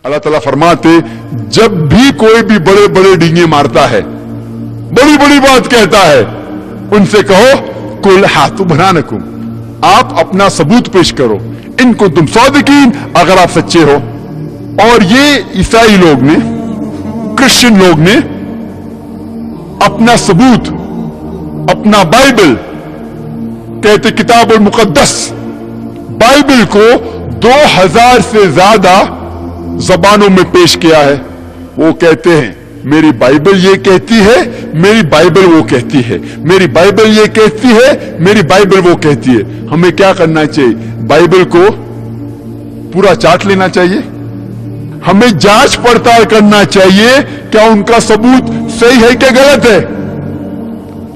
अल्लाह ताला फरमाते, जब भी कोई भी बड़े बड़े डींगे मारता है, बड़ी बड़ी बात कहता है, उनसे कहो कुल हाथु बनानकुम, आप अपना सबूत पेश करो, इनको तुम सादिकीन, अगर आप सच्चे हो। और ये ईसाई लोग ने, क्रिश्चियन लोग ने अपना सबूत, अपना बाइबल, कहते किताब और मुकद्दस बाइबल को 2000 से ज्यादा जबानों में पेश किया है। वो कहते हैं मेरी बाइबल ये कहती है, मेरी बाइबल वो कहती है, मेरी बाइबल ये कहती है, मेरी बाइबल वो कहती है। हमें क्या करना चाहिए? बाइबल को पूरा चाट लेना चाहिए, हमें जांच पड़ताल करना चाहिए क्या उनका सबूत सही है क्या गलत है।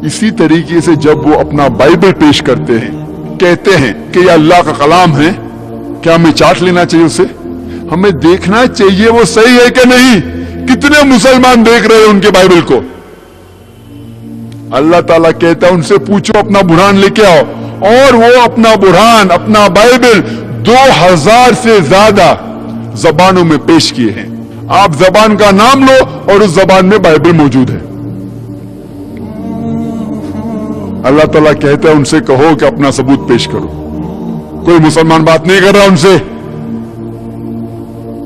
इसी तरीके से जब वो अपना बाइबल पेश करते हैं, कहते हैं कि ये अल्लाह का कलाम है, क्या हमें चाट लेना चाहिए उसे? हमें देखना चाहिए वो सही है कि नहीं। कितने मुसलमान देख रहे हैं उनके बाइबल को? अल्लाह ताला कहता है उनसे पूछो, अपना बुरहान लेके आओ। और वो अपना बुरहान, अपना बाइबल 2000 से ज्यादा जबानों में पेश किए हैं। आप जबान का नाम लो और उस जबान में बाइबल मौजूद है। अल्लाह ताला कहता है उनसे कहो कि अपना सबूत पेश करो। कोई मुसलमान बात नहीं कर रहा उनसे,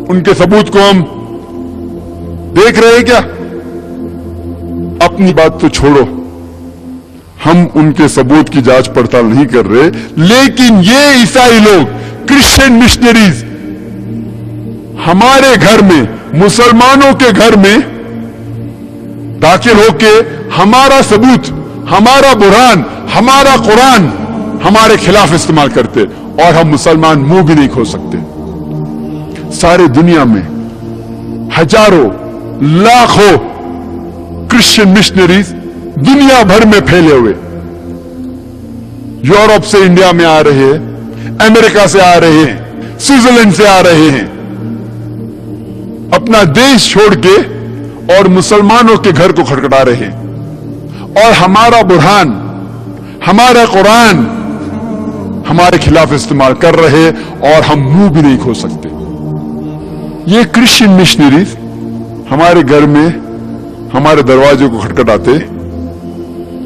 उनके सबूत को हम देख रहे हैं क्या? अपनी बात तो छोड़ो, हम उनके सबूत की जांच पड़ताल नहीं कर रहे, लेकिन ये ईसाई लोग, क्रिश्चियन मिशनरीज हमारे घर में, मुसलमानों के घर में दाखिल होके हमारा सबूत, हमारा बुरहान, हमारा कुरान हमारे खिलाफ इस्तेमाल करते, और हम मुसलमान मुंह भी नहीं खोल सकते। सारे दुनिया में हजारों लाखों क्रिश्चियन मिशनरीज दुनिया भर में फैले हुए, यूरोप से इंडिया में आ रहे हैं, अमेरिका से आ रहे हैं, स्विट्जरलैंड से आ रहे हैं, अपना देश छोड़ के और मुसलमानों के घर को खटखटा रहे हैं, और हमारा बुरहान, हमारा कुरान हमारे खिलाफ इस्तेमाल कर रहे, और हम मुंह भी नहीं खोल सकते। ये क्रिश्चियन मिशनरीज हमारे घर में, हमारे दरवाजे को खटखटाते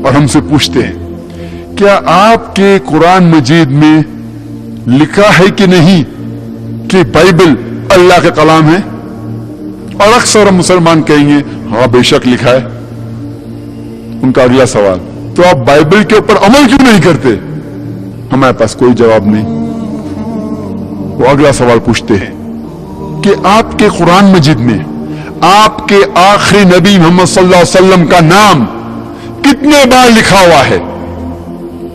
और हमसे पूछते हैं क्या आपके कुरान मजीद में लिखा है कि नहीं कि बाइबल अल्लाह का कलाम है? और अक्सर हम मुसलमान कहेंगे हाँ बेशक लिखा है। उनका अगला सवाल, तो आप बाइबल के ऊपर अमल क्यों नहीं करते? हमारे पास कोई जवाब नहीं। वो अगला सवाल पूछते हैं कि आपके कुरान मजीद में आपके आखिरी नबी मोहम्मद सल्लल्लाहु अलैहि वसल्लम का नाम कितने बार लिखा हुआ है?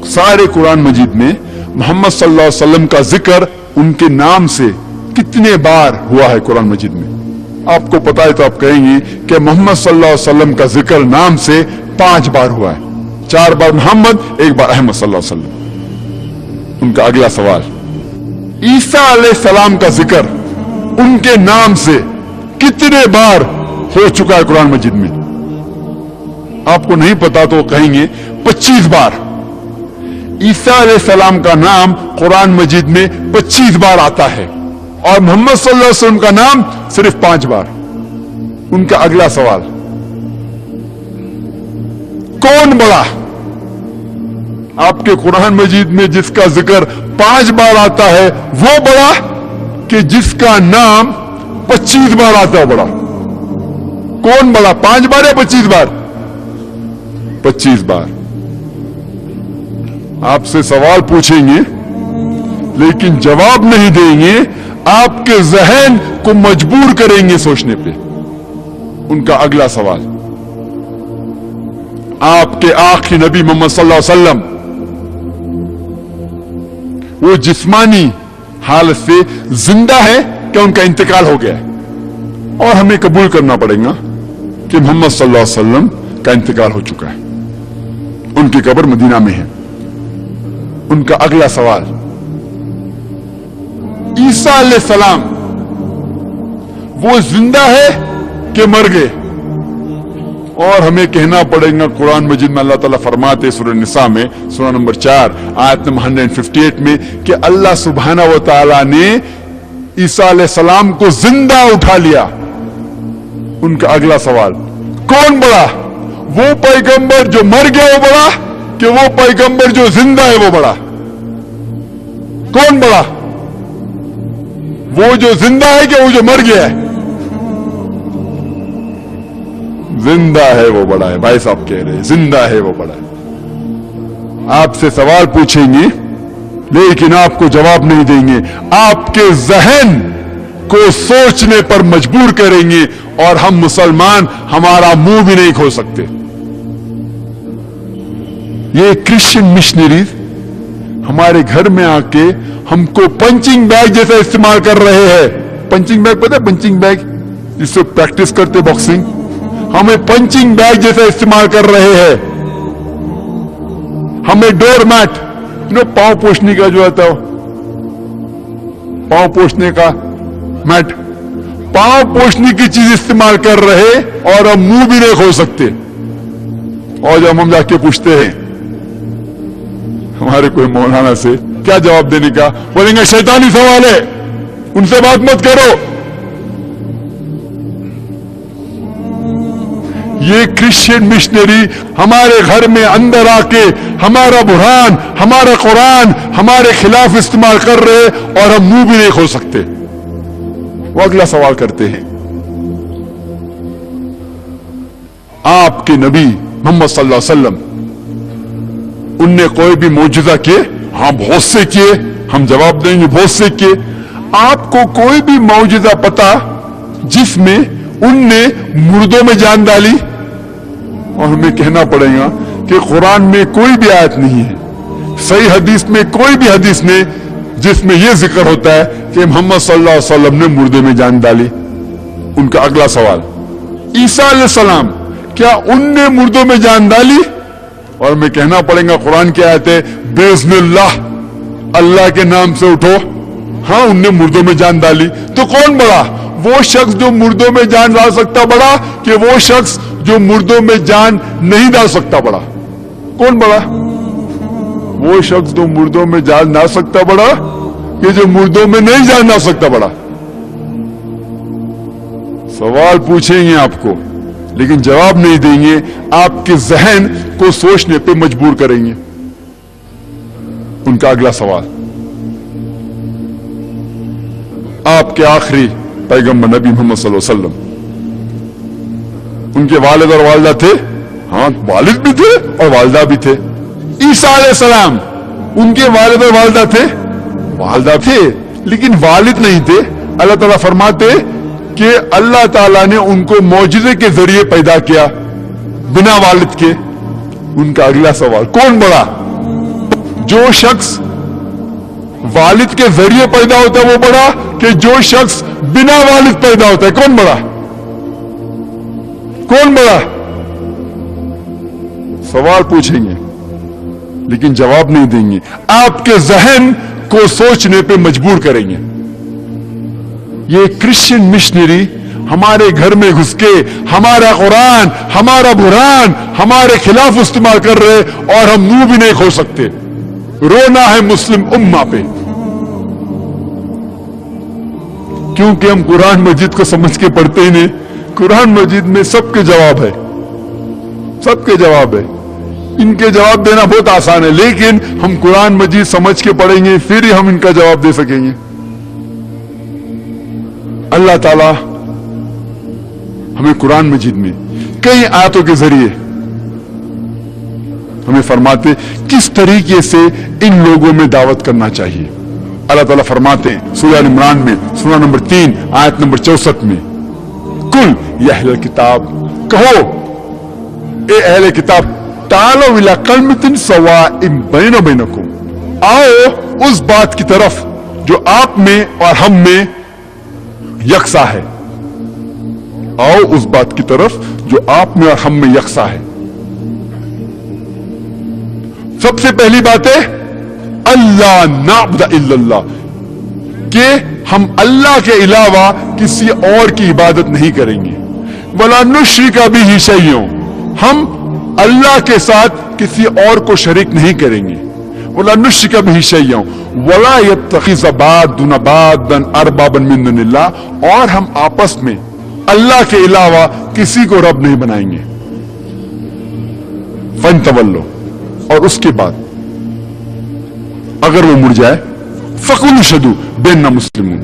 सारे कुरान मजीद में मोहम्मद सल्लल्लाहु अलैहि वसल्लम का जिक्र उनके नाम से कितने बार हुआ है कुरान मजीद में? आपको पता है तो आप कहेंगे कि मोहम्मद सल्लल्लाहु अलैहि वसल्लम का जिक्र नाम से 5 बार हुआ है, 4 बार मोहम्मद, 1 बार अहमद सल्लल्लाहु अलैहि वसल्लम। उनका अगला सवाल, ईसा अलैहिस्सलाम का जिक्र उनके नाम से कितने बार हो चुका है कुरान मजीद में? आपको नहीं पता तो कहेंगे 25 बार। ईसा अलैहिस्सलाम का नाम कुरान मजीद में 25 बार आता है, और मोहम्मद सल्लल्लाहु अलैहि वसल्लम का नाम सिर्फ 5 बार। उनका अगला सवाल, कौन बड़ा? आपके कुरान मजीद में जिसका जिक्र 5 बार आता है वो बड़ा, कि जिसका नाम 25 बार आता है बड़ा? कौन बड़ा, 5 बार या 25 बार? 25 बार। आपसे सवाल पूछेंगे लेकिन जवाब नहीं देंगे, आपके जहन को मजबूर करेंगे सोचने पे। उनका अगला सवाल, आपके आखिरी नबी मोहम्मद सल्लल्लाहु अलैहि वसल्लम वो जिस्मानी हालत से जिंदा है क्या उनका इंतकाल हो गया है? और हमें कबूल करना पड़ेगा कि मोहम्मद सल्लल्लाहु अलैहि वसल्लम का इंतकाल हो चुका है, उनकी कब्र मदीना में है। उनका अगला सवाल, ईसा अलैहिस्सलाम वो जिंदा है कि मर गए? और हमें कहना पड़ेगा कुरान मजीद में अल्लाह ताला फरमाते सूरह निसा में, सूरह नंबर 4 आयत नंबर 158 में कि अल्लाह सुब्हानहू व तआला ने ईसा अलैहिस्सलाम को जिंदा उठा लिया। उनका अगला सवाल, कौन बड़ा, वो पैगंबर जो मर गया वो बड़ा कि वो पैगंबर जो जिंदा है वो बड़ा? कौन बड़ा, वो जो जिंदा है कि वो जो मर गया है? जिंदा है वो बड़ा है। भाई साहब कह रहे हैं जिंदा है वो बड़ा है। आपसे सवाल पूछेंगे लेकिन आपको जवाब नहीं देंगे, आपके जहन को सोचने पर मजबूर करेंगे और हम मुसलमान हमारा मुंह भी नहीं खोल सकते। ये क्रिश्चियन मिशनरीज हमारे घर में आके हमको पंचिंग बैग जैसा इस्तेमाल कर रहे हैं। पंचिंग बैग पता है, पंचिंग बैग जिससे प्रैक्टिस करते बॉक्सिंग, हमें पंचिंग बैग जैसा इस्तेमाल कर रहे हैं। हमें डोर मैट, पांव पोछने का जो आता है, पांव पोछने का मैट, पांव पोछने की चीज इस्तेमाल कर रहे और हम मुंह भी नहीं खोल सकते। और जब हम जाके पूछते हैं हमारे कोई मौलाना से क्या जवाब देने का, बोलेंगे शैतानी सवाल है, उनसे बात मत करो। ये क्रिश्चियन मिशनरी हमारे घर में अंदर आके हमारा बुरहान, हमारा कुरान हमारे खिलाफ इस्तेमाल कर रहे और हम मुंह भी नहीं खोल सकते। वो अगला सवाल करते हैं, आपके नबी मोहम्मद सल्लल्लाहु अलैहि वसल्लम उनने कोई भी मौजूदा किए? हाँ बहुत से किए। हम जवाब देंगे बहुत से किए। आपको कोई भी मौजूदा पता जिसमें उनने मुर्दों में जान डाली? और हमें कहना पड़ेगा कि कुरान में कोई भी आयत नहीं है, सही हदीस में कोई भी हदीस नहीं जिसमें यह जिक्र होता है कि मोहम्मद सल्लल्लाहु अलैहि वसल्लम ने मुर्दे में जान डाली। उनका अगला सवाल, ईसा अलैहिस्सलाम क्या उनने मुर्दों में जान डाली? और हमें कहना पड़ेगा कुरान की आयत है बिस्मिल्लाह, अल्लाह के नाम से उठो। हाँ उनने मुर्दों में जान डाली। तो कौन बड़ा, वो शख्स जो मुर्दों में जान डाल सकता बड़ा कि वो शख्स जो मुर्दों में जान नहीं डाल सकता बड़ा? कौन बड़ा, वो शख्स जो मुर्दों में जान डाल सकता बड़ा कि जो मुर्दों में नहीं जान डाल सकता बड़ा? सवाल पूछेंगे आपको लेकिन जवाब नहीं देंगे, आपके जहन को सोचने पे मजबूर करेंगे। उनका अगला सवाल, आपके आखिरी पैगंबर नबी मोहम्मद सल्लल्लाहु अलैहि वसल्लम, उनके वालिद और वालिदा थे? हाँ वालिद भी थे और वालिदा भी थे। ईसा अलैहिस्सलाम उनके वालिद और वालिदा थे? वालिदा थे लेकिन वालिद नहीं थे। अल्लाह ताला फरमाते कि अल्लाह ताला ने उनको मौजूदे के जरिए पैदा किया बिना वालिद के। उनका अगला सवाल, कौन बड़ा, जो शख्स वालिद के जरिए पैदा होता है वो बड़ा कि जो शख्स बिना वालिद पैदा होता है? कौन बड़ा, कौन बड़ा? सवाल पूछेंगे लेकिन जवाब नहीं देंगे, आपके जहन को सोचने पे मजबूर करेंगे। ये क्रिश्चियन मिशनरी हमारे घर में घुस के हमारा कुरान, हमारा बुरहान हमारे खिलाफ इस्तेमाल कर रहे और हम मुंह भी नहीं खोल सकते। रोना है मुस्लिम उम्मा पे, क्योंकि हम कुरान मजीद को समझ के पढ़ते ही नहीं। कुरान मजीद में सबके जवाब है, सबके जवाब है। इनके जवाब देना बहुत आसान है लेकिन हम कुरान मजीद समझ के पढ़ेंगे फिर ही हम इनका जवाब दे सकेंगे। अल्लाह ताला हमें कुरान मजीद में कई आयतों के जरिए हमें फरमाते किस तरीके से इन लोगों में दावत करना चाहिए। अल्लाह ताला फरमाते हैं सूरह इमरान में सूरह नंबर 3 आयत नंबर 64 में, कुल या अहले किताब, कहो ए अहले किताब, तालो इला कलमतिन सवाइम बैनो बैनकुम, आओ उस बात की तरफ जो आप में और हम में यकसा है। आओ उस बात की तरफ जो आप में और हम में यकसा है। सबसे पहली बात है अल्लाह नाबुद इल्लल्लाह, कि हम अल्लाह के अलावा किसी और की इबादत नहीं करेंगे। वला नुश्रिका बिही शैय्यन, हम अल्लाह के साथ किसी और को शरीक नहीं करेंगे। वला नुश्रिक बिही शैय्यन वला यत्तखिज़ बादुना बादन अरबाबन मिन दुनिल्लाह, और हम आपस में अल्लाह के अलावा किसी को रब नहीं बनाएंगे। फंतवल्लो, और उसके बाद अगर वो मुड़ जाए, फकुल शदू बेन्ना मुस्लिमून,